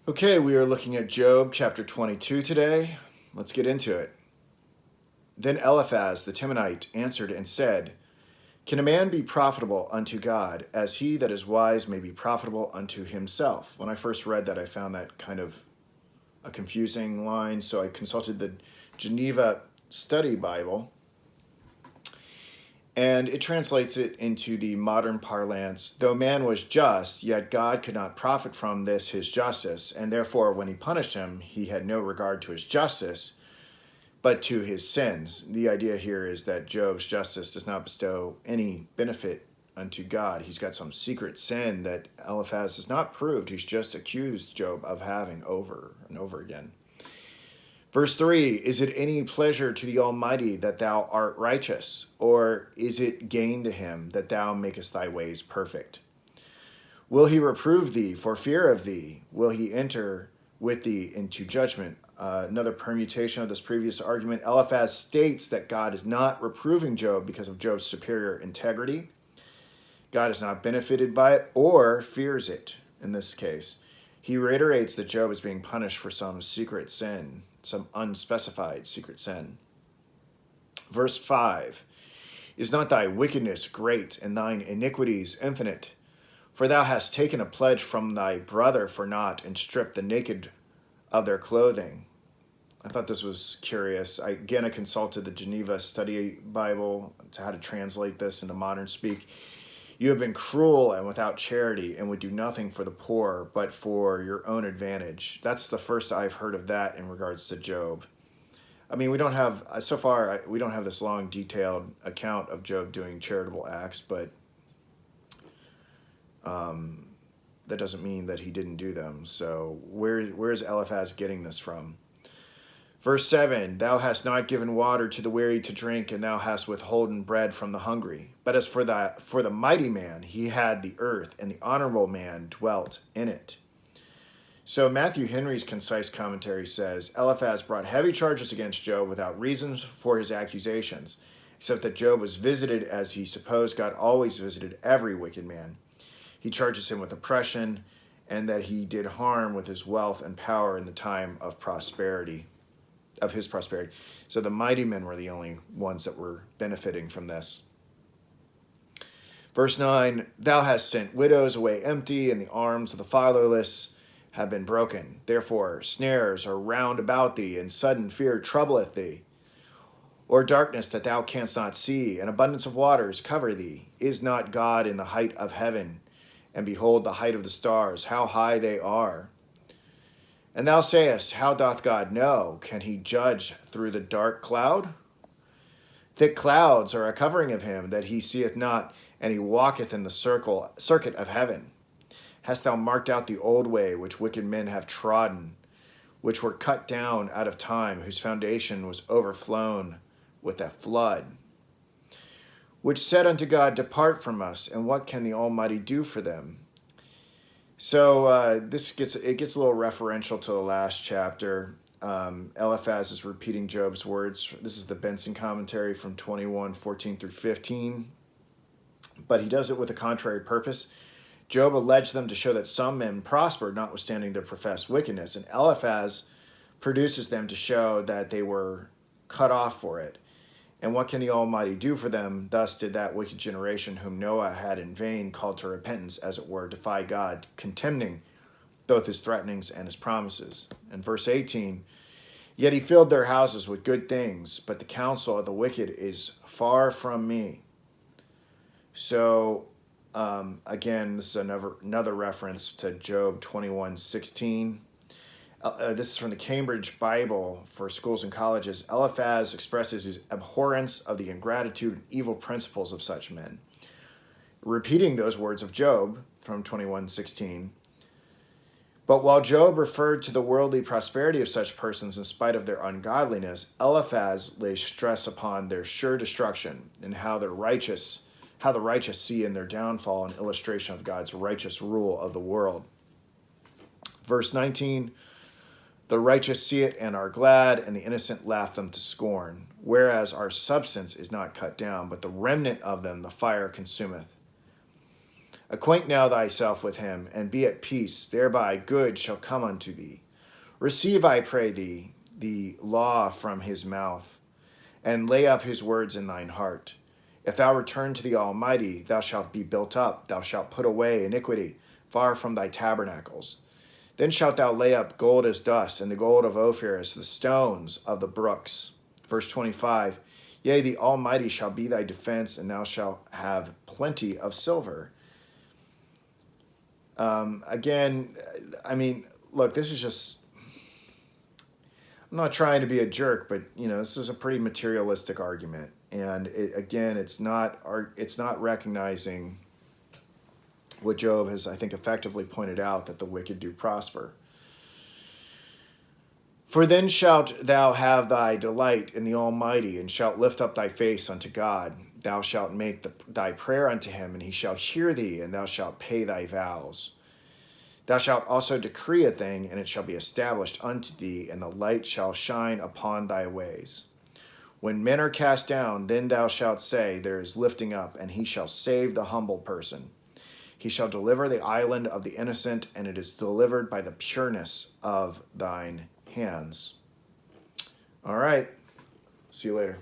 Okay, we are looking at Job chapter 22 today. Let's get into it. Then Eliphaz the Temanite answered and said, Can a man be profitable unto God, as he that is wise may be profitable unto himself? When I first read that, I found that kind of a confusing line, so I consulted the Geneva Study Bible, and it translates it into the modern parlance. Though man was just, yet God could not profit from this his justice, and therefore when he punished him, he had no regard to his justice, but to his sins. The idea here is that Job's justice does not bestow any benefit unto God. He's got some secret sin that Eliphaz has not proved. He's just accused Job of having over and over again. Verse 3, is it any pleasure to the Almighty that thou art righteous? Or is it gain to him that thou makest thy ways perfect? Will he reprove thee for fear of thee? Will he enter with thee into judgment? Another permutation of this previous argument. Eliphaz states that God is not reproving Job because of Job's superior integrity. God is not benefited by it or fears it in this case. He reiterates that Job is being punished for some secret sin, some unspecified secret sin. Verse 5, is not thy wickedness great and thine iniquities infinite? For thou hast taken a pledge from thy brother for naught and stripped the naked of their clothing. I thought this was curious. I consulted the Geneva Study Bible to how to translate this into modern speak. You have been cruel and without charity and would do nothing for the poor, but for your own advantage. That's the first I've heard of that in regards to Job. I mean, we don't have this long, detailed account of Job doing charitable acts, but that doesn't mean that he didn't do them. So where's Eliphaz getting this from? Verse 7, thou hast not given water to the weary to drink, and thou hast withholden bread from the hungry. But as for the mighty man, he had the earth, and the honorable man dwelt in it. So Matthew Henry's concise commentary says, Eliphaz brought heavy charges against Job without reasons for his accusations, except that Job was visited as he supposed God always visited every wicked man. He charges him with oppression, and that he did harm with his wealth and power in the time of his prosperity. So the mighty men were the only ones that were benefiting from this. Verse 9, thou hast sent widows away empty, and the arms of the fatherless have been broken. Therefore snares are round about thee, and sudden fear troubleth thee. Or darkness that thou canst not see, and abundance of waters cover thee. Is not God in the height of heaven? And behold the height of the stars, how high they are. And thou sayest, how doth God know? Can he judge through the dark cloud? Thick clouds are a covering of him, that he seeth not, and he walketh in the circuit of heaven. Hast thou marked out the old way which wicked men have trodden, which were cut down out of time, whose foundation was overflown with a flood? Which said unto God, depart from us, and what can the Almighty do for them? So it gets a little referential to the last chapter. Eliphaz is repeating Job's words. This is the Benson commentary from 21:14 through 15. But he does it with a contrary purpose. Job alleged them to show that some men prospered, notwithstanding their professed wickedness, and Eliphaz produces them to show that they were cut off for it. And what can the Almighty do for them? Thus did that wicked generation whom Noah had in vain called to repentance, as it were, defy God, contemning both his threatenings and his promises. And verse 18, yet he filled their houses with good things, but the counsel of the wicked is far from me. So, again, this is another reference to Job 21:16. This is from the Cambridge Bible for Schools and Colleges. Eliphaz expresses his abhorrence of the ingratitude and evil principles of such men. Repeating those words of Job from 21:16. But while Job referred to the worldly prosperity of such persons in spite of their ungodliness, Eliphaz lays stress upon their sure destruction and how the righteous see in their downfall an illustration of God's righteous rule of the world. Verse 19, the righteous see it and are glad, and the innocent laugh them to scorn. Whereas our substance is not cut down, but the remnant of them the fire consumeth. Acquaint now thyself with him, and be at peace. Thereby good shall come unto thee. Receive, I pray thee, the law from his mouth, and lay up his words in thine heart. If thou return to the Almighty, thou shalt be built up. Thou shalt put away iniquity far from thy tabernacles. Then shalt thou lay up gold as dust, and the gold of Ophir as the stones of the brooks. Verse 25, yea, the Almighty shall be thy defense, and thou shalt have plenty of silver. Again, I mean, look, this is just, I'm not trying to be a jerk, but, this is a pretty materialistic argument. And it's not recognizing what Job has, I think, effectively pointed out, that the wicked do prosper. For then shalt thou have thy delight in the Almighty, and shalt lift up thy face unto God. Thou shalt make thy prayer unto him, and he shall hear thee, and thou shalt pay thy vows. Thou shalt also decree a thing, and it shall be established unto thee, and the light shall shine upon thy ways. When men are cast down, then thou shalt say, there is lifting up, and he shall save the humble person. He shall deliver the island of the innocent, and it is delivered by the pureness of thine hands. All right. See you later.